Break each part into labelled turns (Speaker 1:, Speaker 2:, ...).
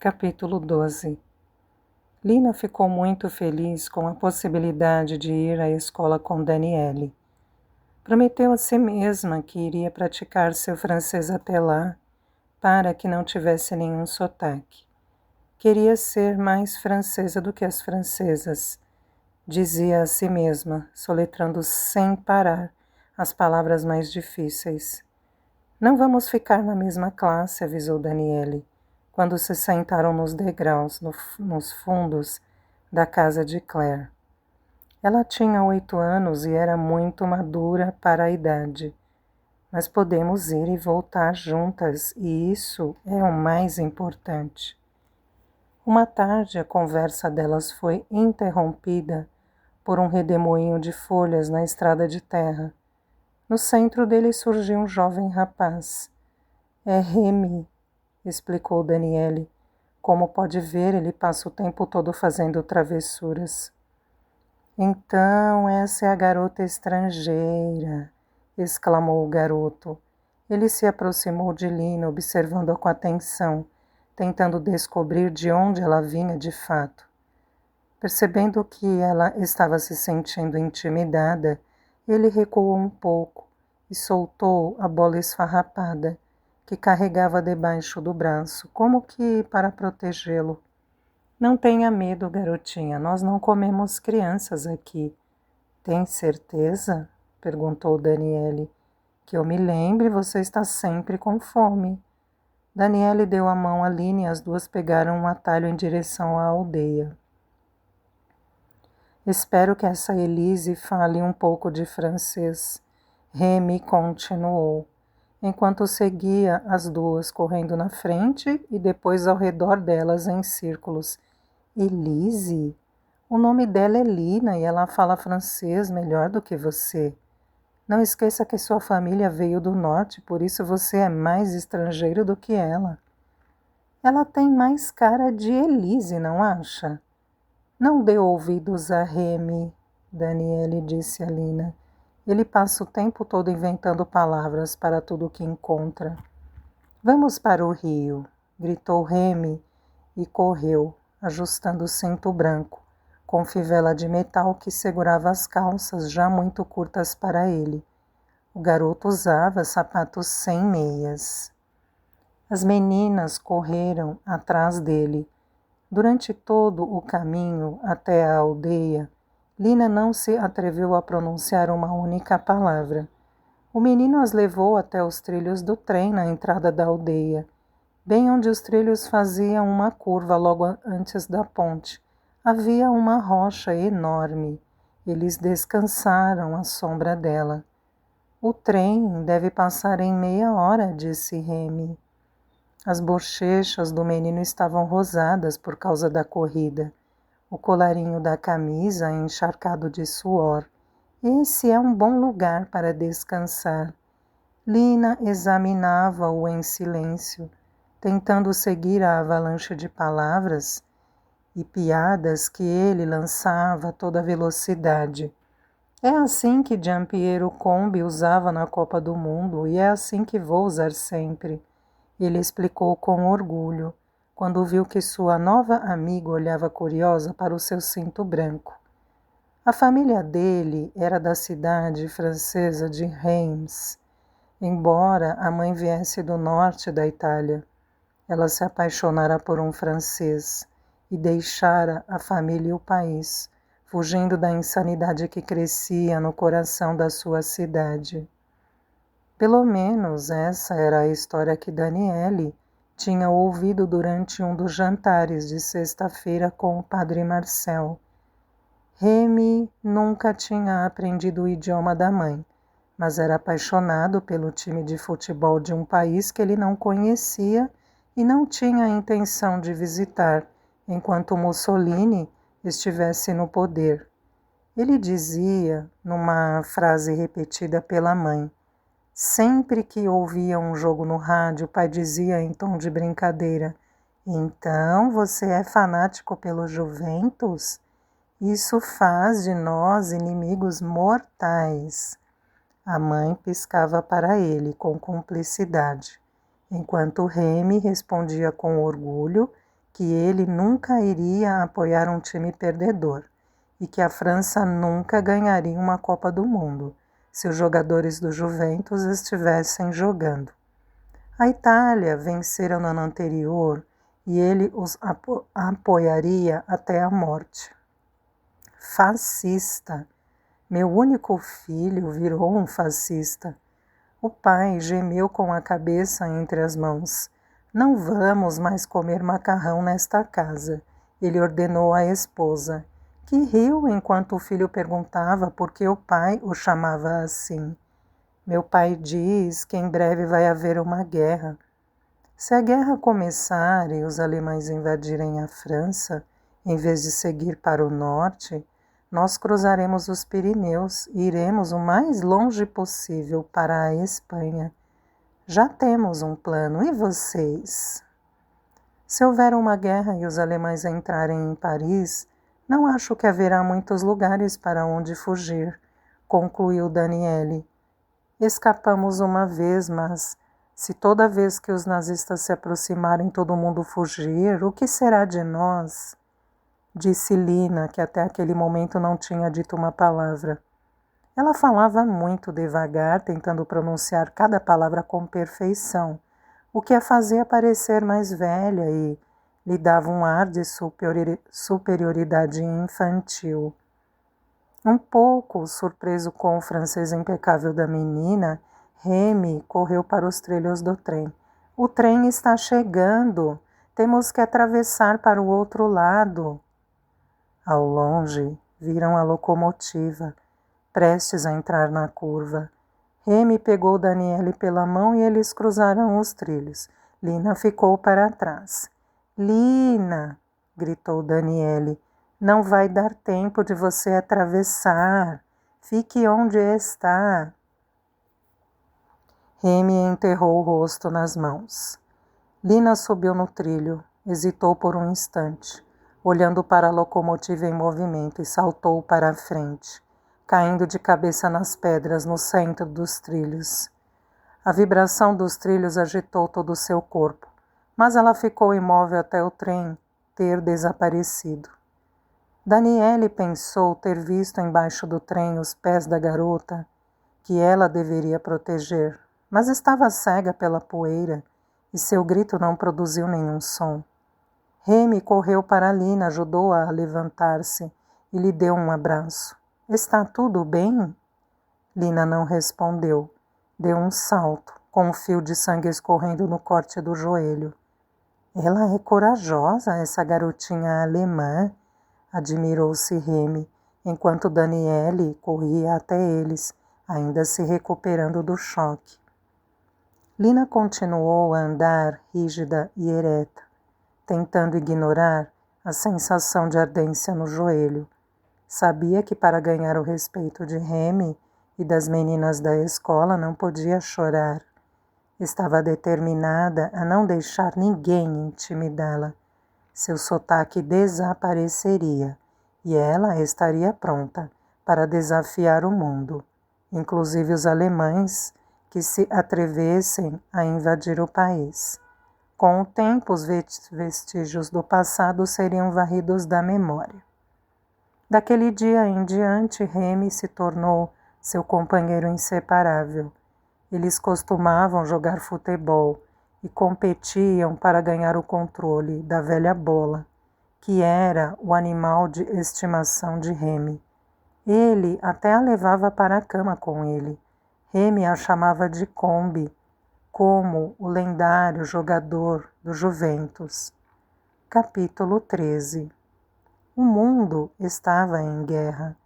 Speaker 1: Capítulo 12. Lina ficou muito feliz com a possibilidade de ir à escola com Daniele. Prometeu a si mesma que iria praticar seu francês até lá, para que não tivesse nenhum sotaque. Queria ser mais francesa do que as francesas, dizia a si mesma, soletrando sem parar as palavras mais difíceis. Não vamos ficar na mesma classe, avisou Daniele, quando se sentaram nos degraus, nos fundos da casa de Claire. Ela tinha 8 anos e era muito madura para a idade. Mas podemos ir e voltar juntas, e isso é o mais importante. Uma tarde, a conversa delas foi interrompida por um redemoinho de folhas na estrada de terra. No centro dele surgiu um jovem rapaz. É Remy, explicou Daniele. Como pode ver, ele passa o tempo todo fazendo travessuras. Então, essa é a garota estrangeira, exclamou o garoto. Ele se aproximou de Lina, observando-a com atenção, tentando descobrir de onde ela vinha de fato. Percebendo que ela estava se sentindo intimidada, ele recuou um pouco e soltou a bola esfarrapada, que carregava debaixo do braço, como que para protegê-lo. Não tenha medo, garotinha, nós não comemos crianças aqui. Tem certeza? Perguntou Daniele. Que eu me lembre, você está sempre com fome. Daniele deu a mão a Lina e as duas pegaram um atalho em direção à aldeia. Espero que essa Elise fale um pouco de francês. Remy continuou, enquanto seguia as duas correndo na frente e depois ao redor delas em círculos. Elise? O nome dela é Lina e ela fala francês melhor do que você. Não esqueça que sua família veio do norte, por isso você é mais estrangeiro do que ela. Ela tem mais cara de Elise, não acha? Não dê ouvidos a Remy, Daniele disse a Lina. Ele passa o tempo todo inventando palavras para tudo o que encontra. Vamos para o rio, gritou Remy e correu, ajustando o cinto branco, com fivela de metal que segurava as calças já muito curtas para ele. O garoto usava sapatos sem meias. As meninas correram atrás dele. Durante todo o caminho até a aldeia, Lina não se atreveu a pronunciar uma única palavra. O menino as levou até os trilhos do trem na entrada da aldeia, bem onde os trilhos faziam uma curva logo antes da ponte. Havia uma rocha enorme. Eles descansaram à sombra dela. O trem deve passar em meia hora, disse Remy. As bochechas do menino estavam rosadas por causa da corrida. O colarinho da camisa encharcado de suor. Esse é um bom lugar para descansar. Lina examinava-o em silêncio, tentando seguir a avalanche de palavras e piadas que ele lançava a toda velocidade. É assim que Giampiero Combi usava na Copa do Mundo e é assim que vou usar sempre. Ele explicou com orgulho, quando viu que sua nova amiga olhava curiosa para o seu cinto branco. A família dele era da cidade francesa de Reims, embora a mãe viesse do norte da Itália. Ela se apaixonara por um francês e deixara a família e o país, fugindo da insanidade que crescia no coração da sua cidade. Pelo menos essa era a história que Daniele tinha ouvido durante um dos jantares de sexta-feira com o padre Marcel. Remy nunca tinha aprendido o idioma da mãe, mas era apaixonado pelo time de futebol de um país que ele não conhecia e não tinha a intenção de visitar, enquanto Mussolini estivesse no poder. Ele dizia, numa frase repetida pela mãe, sempre que ouvia um jogo no rádio, o pai dizia em tom de brincadeira: então você é fanático pelo Juventus? Isso faz de nós inimigos mortais. A mãe piscava para ele com cumplicidade, enquanto Remy respondia com orgulho que ele nunca iria apoiar um time perdedor e que a França nunca ganharia uma Copa do Mundo se os jogadores do Juventus estivessem jogando. A Itália vencera no ano anterior e ele os apoiaria até a morte. Fascista! Meu único filho virou um fascista. O pai gemeu com a cabeça entre as mãos. Não vamos mais comer macarrão nesta casa, ele ordenou à esposa, que riu enquanto o filho perguntava por que o pai o chamava assim. Meu pai diz que em breve vai haver uma guerra. Se a guerra começar e os alemães invadirem a França, em vez de seguir para o norte, nós cruzaremos os Pirineus e iremos o mais longe possível para a Espanha. Já temos um plano, e vocês? Se houver uma guerra e os alemães entrarem em Paris, não acho que haverá muitos lugares para onde fugir, concluiu Daniele. Escapamos uma vez, mas se toda vez que os nazistas se aproximarem todo mundo fugir, o que será de nós? Disse Lina, que até aquele momento não tinha dito uma palavra. Ela falava muito devagar, tentando pronunciar cada palavra com perfeição, o que a fazia parecer mais velha e lhe dava um ar de superioridade infantil. Um pouco surpreso com o francês impecável da menina, Remy correu para os trilhos do trem. O trem está chegando. Temos que atravessar para o outro lado. Ao longe, viram a locomotiva, prestes a entrar na curva. Remy pegou Daniele pela mão e eles cruzaram os trilhos. Lina ficou para trás. Lina! Gritou Daniele. Não vai dar tempo de você atravessar. Fique onde está. Remy enterrou o rosto nas mãos. Lina subiu no trilho, hesitou por um instante, olhando para a locomotiva em movimento e saltou para a frente, caindo de cabeça nas pedras no centro dos trilhos. A vibração dos trilhos agitou todo o seu corpo, mas ela ficou imóvel até o trem ter desaparecido. Daniele pensou ter visto embaixo do trem os pés da garota, que ela deveria proteger, mas estava cega pela poeira e seu grito não produziu nenhum som. Remy correu para Lina, ajudou-a a levantar-se e lhe deu um abraço. Está tudo bem? Lina não respondeu. Deu um salto, com um fio de sangue escorrendo no corte do joelho. Ela é corajosa, essa garotinha alemã, admirou-se Remy, enquanto Daniele corria até eles, ainda se recuperando do choque. Lina continuou a andar rígida e ereta, tentando ignorar a sensação de ardência no joelho. Sabia que para ganhar o respeito de Remy e das meninas da escola não podia chorar. Estava determinada a não deixar ninguém intimidá-la. Seu sotaque desapareceria e ela estaria pronta para desafiar o mundo, inclusive os alemães que se atrevessem a invadir o país. Com o tempo, os vestígios do passado seriam varridos da memória. Daquele dia em diante, Remy se tornou seu companheiro inseparável. Eles costumavam jogar futebol e competiam para ganhar o controle da velha bola, que era o animal de estimação de Remy. Ele até a levava para a cama com ele. Remy a chamava de Combi, como o lendário jogador do Juventus. Capítulo 13. O mundo estava em guerra.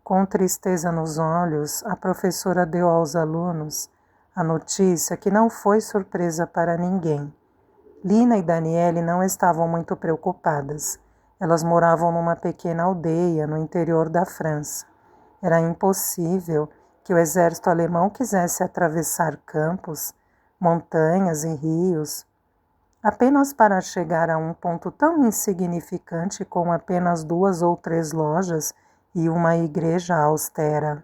Speaker 1: Com tristeza nos olhos, a professora deu aos alunos a notícia que não foi surpresa para ninguém. Lina e Daniele não estavam muito preocupadas. Elas moravam numa pequena aldeia no interior da França. Era impossível que o exército alemão quisesse atravessar campos, montanhas e rios, apenas para chegar a um ponto tão insignificante como apenas 2 ou 3 lojas e uma igreja austera.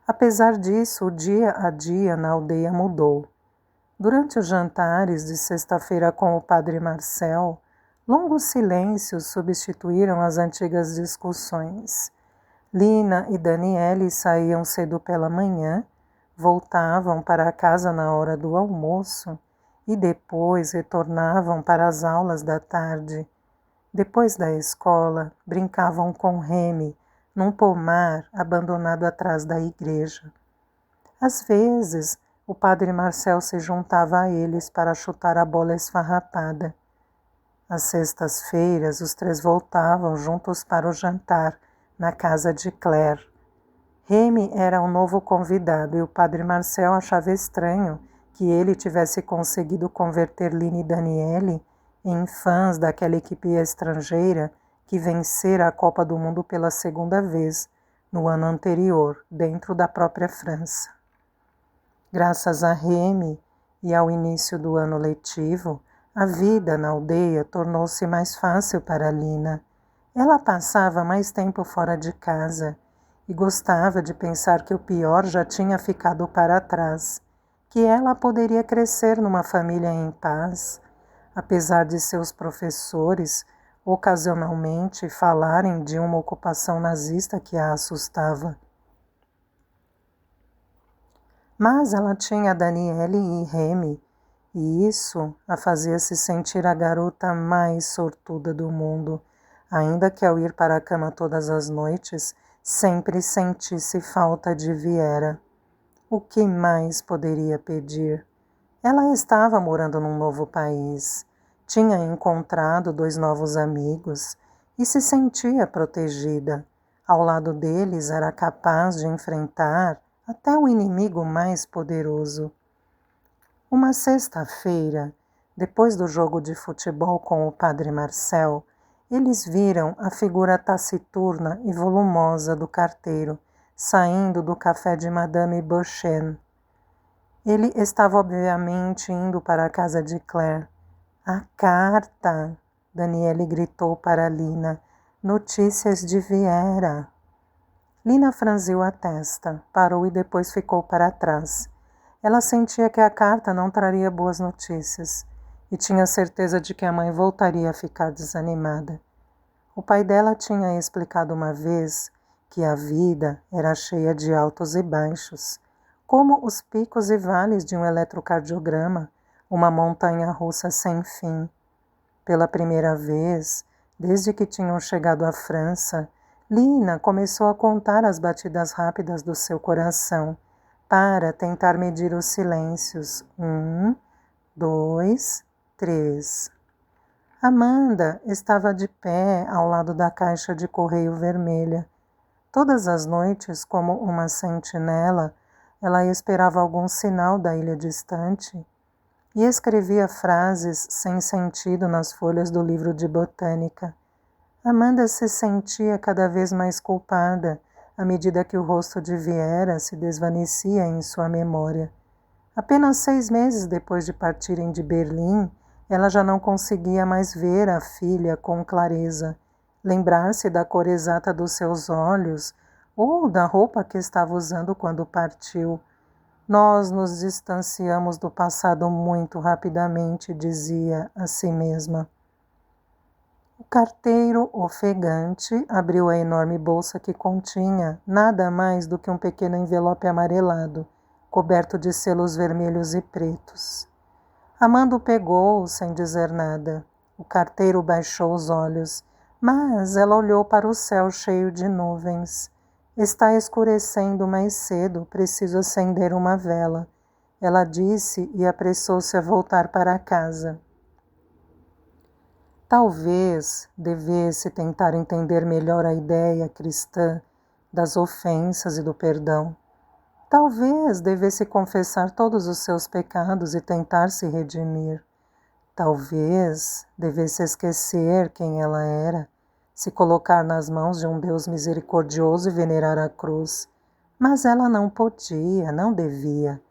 Speaker 1: Apesar disso, o dia a dia na aldeia mudou. Durante os jantares de sexta-feira com o padre Marcel, longos silêncios substituíram as antigas discussões. Lina e Daniele saíam cedo pela manhã, voltavam para casa na hora do almoço e depois retornavam para as aulas da tarde. Depois da escola, brincavam com Remy num pomar abandonado atrás da igreja. Às vezes, o padre Marcel se juntava a eles para chutar a bola esfarrapada. Às sextas-feiras, os três voltavam juntos para o jantar na casa de Claire. Remy era um novo convidado e o padre Marcel achava estranho que ele tivesse conseguido converter Lina e Daniele em fãs daquela equipe estrangeira que vencera a Copa do Mundo pela segunda vez no ano anterior, dentro da própria França. Graças a Remy e ao início do ano letivo, a vida na aldeia tornou-se mais fácil para Lina. Ela passava mais tempo fora de casa e gostava de pensar que o pior já tinha ficado para trás, que ela poderia crescer numa família em paz, apesar de seus professores ocasionalmente falarem de uma ocupação nazista que a assustava. Mas ela tinha Daniele e Remy, e isso a fazia se sentir a garota mais sortuda do mundo, ainda que ao ir para a cama todas as noites, sempre sentisse falta de Viera. O que mais poderia pedir? Ela estava morando num novo país, tinha encontrado 2 novos amigos e se sentia protegida. Ao lado deles era capaz de enfrentar até o inimigo mais poderoso. Uma sexta-feira, depois do jogo de futebol com o padre Marcel, eles viram a figura taciturna e volumosa do carteiro saindo do café de Madame Beauchesne. Ele estava obviamente indo para a casa de Claire. A carta! Daniele gritou para Lina. Notícias de Viera. Lina franziu a testa, parou e depois ficou para trás. Ela sentia que a carta não traria boas notícias e tinha certeza de que a mãe voltaria a ficar desanimada. O pai dela tinha explicado uma vez que a vida era cheia de altos e baixos, como os picos e vales de um eletrocardiograma, uma montanha-russa sem fim. Pela primeira vez, desde que tinham chegado à França, Lina começou a contar as batidas rápidas do seu coração, para tentar medir os silêncios. 1, 2, 3. Amanda estava de pé ao lado da caixa de correio vermelha. Todas as noites, como uma sentinela, ela esperava algum sinal da ilha distante e escrevia frases sem sentido nas folhas do livro de botânica. Amanda se sentia cada vez mais culpada à medida que o rosto de Viera se desvanecia em sua memória. Apenas 6 meses depois de partirem de Berlim, ela já não conseguia mais ver a filha com clareza, lembrar-se da cor exata dos seus olhos ou da roupa que estava usando quando partiu. Nós nos distanciamos do passado muito rapidamente, dizia a si mesma. O carteiro, ofegante, abriu a enorme bolsa que continha nada mais do que um pequeno envelope amarelado, coberto de selos vermelhos e pretos. Amanda o pegou sem dizer nada. O carteiro baixou os olhos, mas ela olhou para o céu cheio de nuvens. Está escurecendo mais cedo, preciso acender uma vela. Ela disse e apressou-se a voltar para casa. Talvez devesse tentar entender melhor a ideia cristã das ofensas e do perdão. Talvez devesse confessar todos os seus pecados e tentar se redimir. Talvez devesse esquecer quem ela era, se colocar nas mãos de um Deus misericordioso e venerar a cruz. Mas ela não podia, não devia,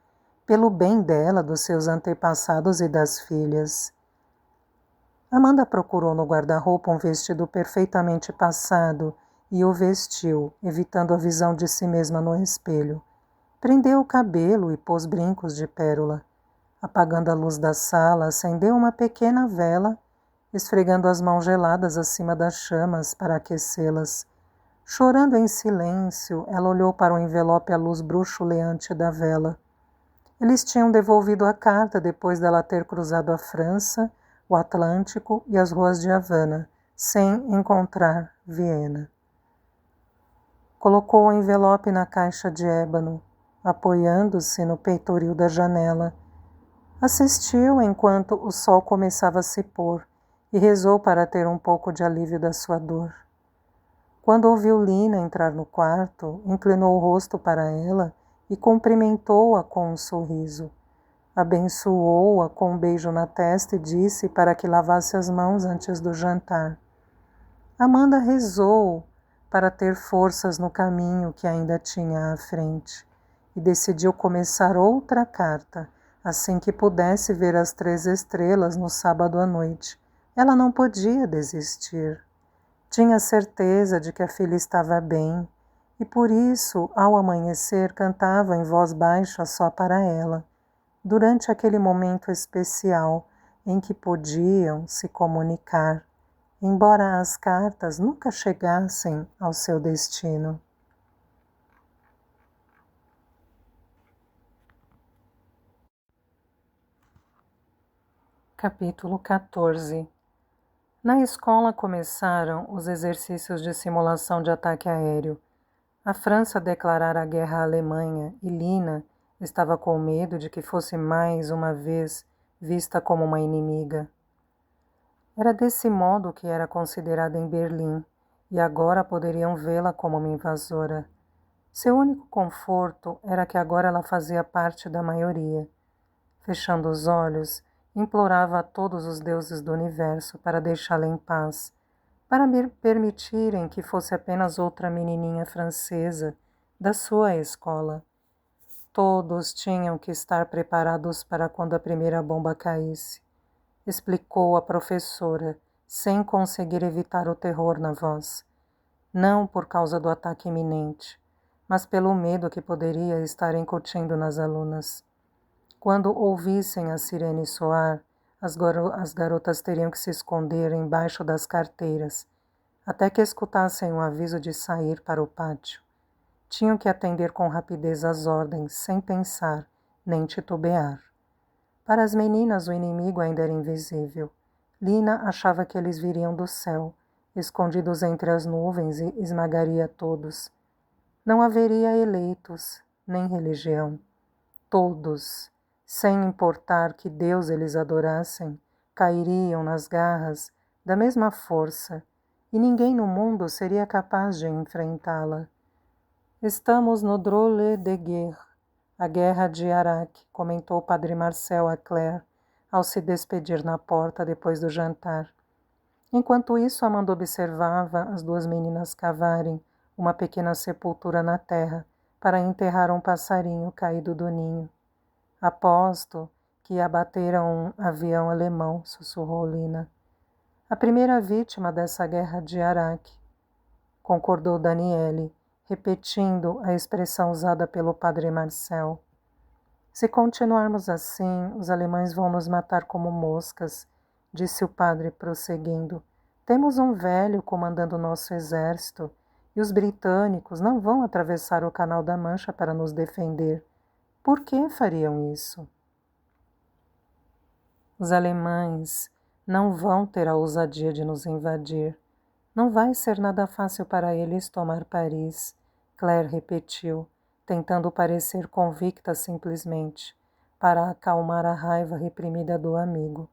Speaker 1: pelo bem dela, dos seus antepassados e das filhas. Amanda procurou no guarda-roupa um vestido perfeitamente passado e o vestiu, evitando a visão de si mesma no espelho. Prendeu o cabelo e pôs brincos de pérola. Apagando a luz da sala, acendeu uma pequena vela, esfregando as mãos geladas acima das chamas para aquecê-las. Chorando em silêncio, ela olhou para o envelope à luz bruxuleante da vela. Eles tinham devolvido a carta depois dela ter cruzado a França, o Atlântico e as ruas de Havana, sem encontrar Viena. Colocou o envelope na caixa de ébano, apoiando-se no peitoril da janela. Assistiu enquanto o sol começava a se pôr e rezou para ter um pouco de alívio da sua dor. Quando ouviu Lina entrar no quarto, inclinou o rosto para ela e cumprimentou-a com um sorriso. Abençoou-a com um beijo na testa e disse para que lavasse as mãos antes do jantar. Amanda rezou para ter forças no caminho que ainda tinha à frente e decidiu começar outra carta assim que pudesse ver as 3 estrelas no sábado à noite. Ela não podia desistir. Tinha certeza de que a filha estava bem e por isso, ao amanhecer, cantava em voz baixa só para ela, durante aquele momento especial em que podiam se comunicar, embora as cartas nunca chegassem ao seu destino. Capítulo 14. Na escola começaram os exercícios de simulação de ataque aéreo. A França declarara a guerra à Alemanha e Lina estava com medo de que fosse mais uma vez vista como uma inimiga. Era desse modo que era considerada em Berlim, e agora poderiam vê-la como uma invasora. Seu único conforto era que agora ela fazia parte da maioria. Fechando os olhos, implorava a todos os deuses do universo para deixá-la em paz, para permitirem que fosse apenas outra menininha francesa da sua escola. Todos tinham que estar preparados para quando a primeira bomba caísse, explicou a professora, sem conseguir evitar o terror na voz. Não por causa do ataque iminente, mas pelo medo que poderia estar incutindo nas alunas. Quando ouvissem a sirene soar, as garotas teriam que se esconder embaixo das carteiras, até que escutassem um aviso de sair para o pátio. Tinham que atender com rapidez às ordens, sem pensar, nem titubear. Para as meninas, o inimigo ainda era invisível. Lina achava que eles viriam do céu, escondidos entre as nuvens, e esmagaria todos. Não haveria eleitos, nem religião. Todos, sem importar que Deus eles adorassem, cairiam nas garras da mesma força, e ninguém no mundo seria capaz de enfrentá-la. Estamos no drôle de guerre, a guerra de Araque, comentou o padre Marcel a Claire, ao se despedir na porta depois do jantar. Enquanto isso, Amanda observava as 2 meninas cavarem uma pequena sepultura na terra para enterrar um passarinho caído do ninho. Aposto que abateram um avião alemão, sussurrou Lina. A primeira vítima dessa guerra de Araque, concordou Daniele, repetindo a expressão usada pelo padre Marcel. Se continuarmos assim, os alemães vão nos matar como moscas, disse o padre, prosseguindo. Temos um velho comandando nosso exército, e os britânicos não vão atravessar o Canal da Mancha para nos defender. Por que fariam isso? Os alemães não vão ter a ousadia de nos invadir. Não vai ser nada fácil para eles tomar Paris, Claire repetiu, tentando parecer convicta simplesmente, para acalmar a raiva reprimida do amigo.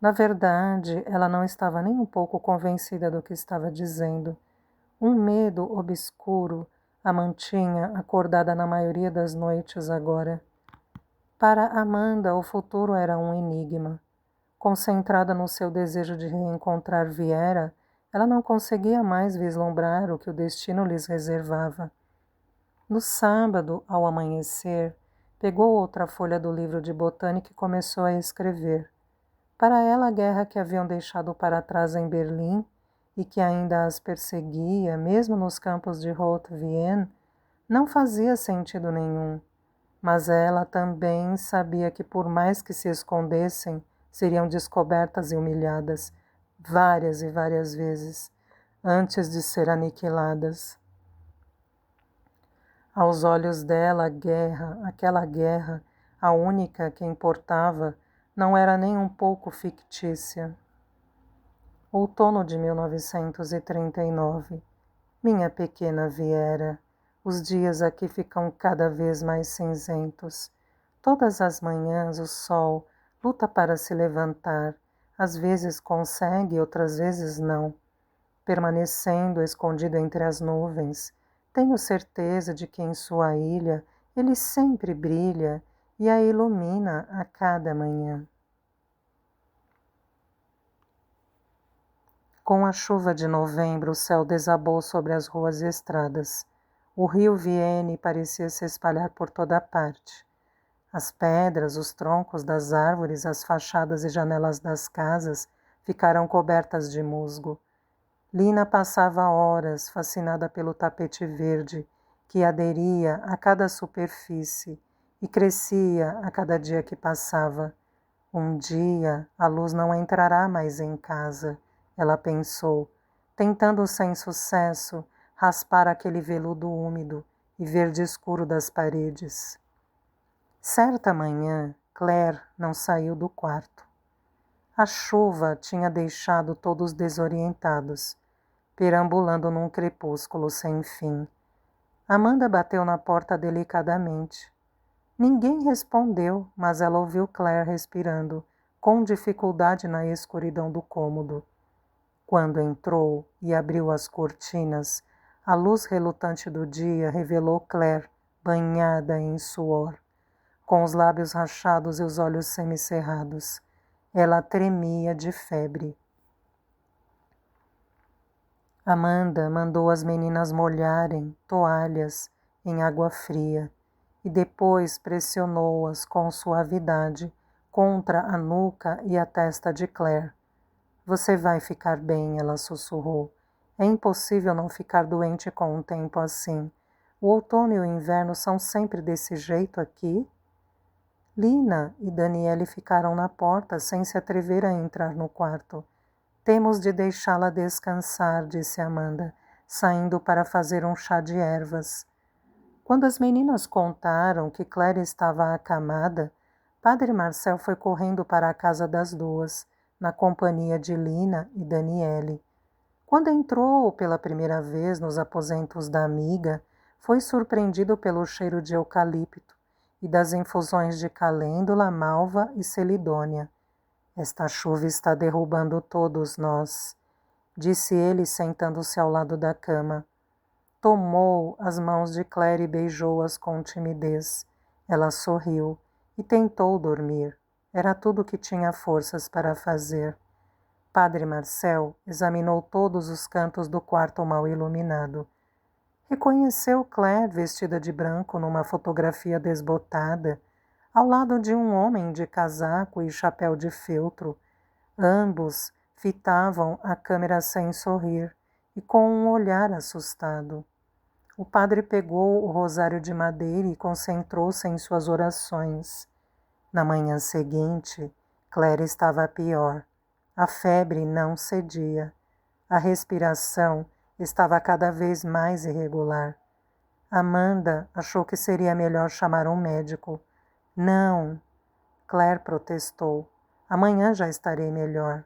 Speaker 1: Na verdade, ela não estava nem um pouco convencida do que estava dizendo. Um medo obscuro a mantinha acordada na maioria das noites agora. Para Amanda, o futuro era um enigma. Concentrada no seu desejo de reencontrar Viera, ela não conseguia mais vislumbrar o que o destino lhes reservava. No sábado, ao amanhecer, pegou outra folha do livro de botânica e começou a escrever. Para ela, a guerra que haviam deixado para trás em Berlim e que ainda as perseguia, mesmo nos campos de Haute-Vienne, não fazia sentido nenhum. mas ela também sabia que por mais que se escondessem, seriam descobertas e humilhadas várias e várias vezes, antes de ser aniquiladas. Aos olhos dela, a guerra, aquela guerra, a única que importava, não era nem um pouco fictícia. Outono de 1939. Minha pequena Viera, os dias aqui ficam cada vez mais cinzentos. Todas as manhãs o sol luta para se levantar, às vezes consegue, outras vezes não. Permanecendo escondido entre as nuvens, tenho certeza de que em sua ilha ele sempre brilha e a ilumina a cada manhã. Com a chuva de novembro, o céu desabou sobre as ruas e estradas. O rio Vienne parecia se espalhar por toda parte. As pedras, os troncos das árvores, as fachadas e janelas das casas ficaram cobertas de musgo. Lina passava horas fascinada pelo tapete verde que aderia a cada superfície e crescia a cada dia que passava. Um dia a luz não entrará mais em casa, ela pensou, tentando sem sucesso raspar aquele veludo úmido e verde escuro das paredes. Certa manhã, Claire não saiu do quarto. A chuva tinha deixado todos desorientados, perambulando num crepúsculo sem fim. Amanda bateu na porta delicadamente. Ninguém respondeu, mas ela ouviu Claire respirando, com dificuldade na escuridão do cômodo. Quando entrou e abriu as cortinas, a luz relutante do dia revelou Claire, banhada em suor, com os lábios rachados e os olhos semicerrados. Ela tremia de febre. Amanda mandou as meninas molharem toalhas em água fria e depois pressionou-as com suavidade contra a nuca e a testa de Claire. Você vai ficar bem, ela sussurrou. É impossível não ficar doente com um tempo assim. O outono e o inverno são sempre desse jeito aqui? Lina e Daniele ficaram na porta sem se atrever a entrar no quarto. Temos de deixá-la descansar, disse Amanda, saindo para fazer um chá de ervas. Quando as meninas contaram que Claire estava acamada, Padre Marcel foi correndo para a casa das duas, na companhia de Lina e Daniele. Quando entrou pela primeira vez nos aposentos da amiga, foi surpreendido pelo cheiro de eucalipto e das infusões de calêndula, malva e celidônia. Esta chuva está derrubando todos nós, disse ele sentando-se ao lado da cama. Tomou as mãos de Claire e beijou-as com timidez. Ela sorriu e tentou dormir. Era tudo o que tinha forças para fazer. Padre Marcel examinou todos os cantos do quarto mal iluminado. Reconheceu Claire vestida de branco numa fotografia desbotada, ao lado de um homem de casaco e chapéu de feltro. Ambos fitavam a câmera sem sorrir e com um olhar assustado. O padre pegou o rosário de madeira e concentrou-se em suas orações. Na manhã seguinte, Claire estava pior. A febre não cedia. A respiração estava cada vez mais irregular. Amanda achou que seria melhor chamar um médico. Não, Claire protestou. Amanhã já estarei melhor.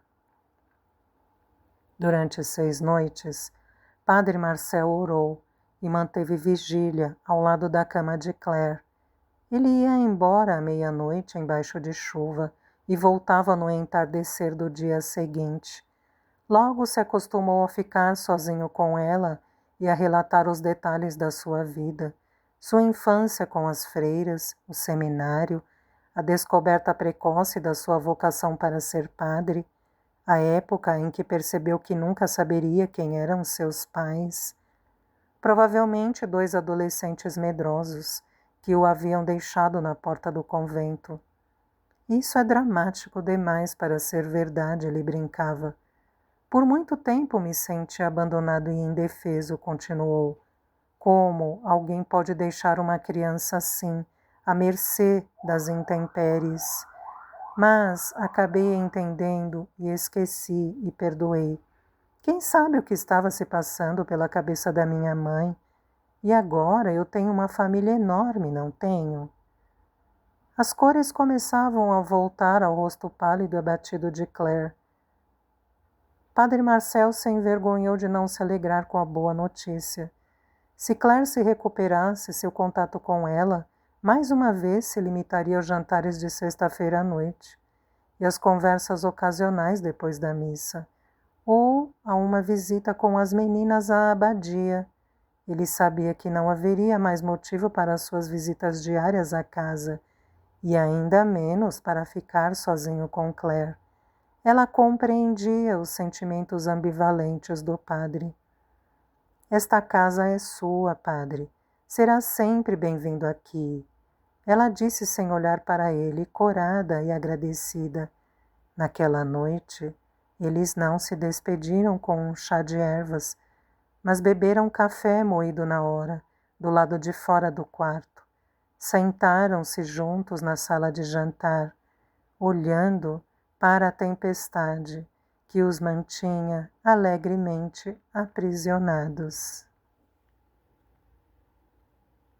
Speaker 1: Durante 6 noites, Padre Marcel orou e manteve vigília ao lado da cama de Claire. Ele ia embora à meia-noite embaixo de chuva e voltava no entardecer do dia seguinte. Logo se acostumou a ficar sozinho com ela e a relatar os detalhes da sua vida, sua infância com as freiras, o seminário, a descoberta precoce da sua vocação para ser padre, a época em que percebeu que nunca saberia quem eram seus pais. Provavelmente 2 adolescentes medrosos que o haviam deixado na porta do convento. Isso é dramático demais para ser verdade, ele brincava. Por muito tempo me senti abandonado e indefeso, continuou. Como alguém pode deixar uma criança assim, à mercê das intempéries. Mas acabei entendendo e esqueci e perdoei. Quem sabe o que estava se passando pela cabeça da minha mãe? E agora eu tenho uma família enorme, não tenho? As cores começavam a voltar ao rosto pálido e abatido de Claire. Padre Marcel se envergonhou de não se alegrar com a boa notícia. Se Claire se recuperasse, seu contato com ela, mais uma vez se limitaria aos jantares de sexta-feira à noite e às conversas ocasionais depois da missa, ou a uma visita com as meninas à abadia. Ele sabia que não haveria mais motivo para as suas visitas diárias à casa, e ainda menos para ficar sozinho com Claire. Ela compreendia os sentimentos ambivalentes do padre. Esta casa é sua, padre. Será sempre bem-vindo aqui. Ela disse sem olhar para ele, corada e agradecida. Naquela noite, eles não se despediram com um chá de ervas, mas beberam café moído na hora, do lado de fora do quarto. Sentaram-se juntos na sala de jantar, olhando para a tempestade que os mantinha alegremente aprisionados.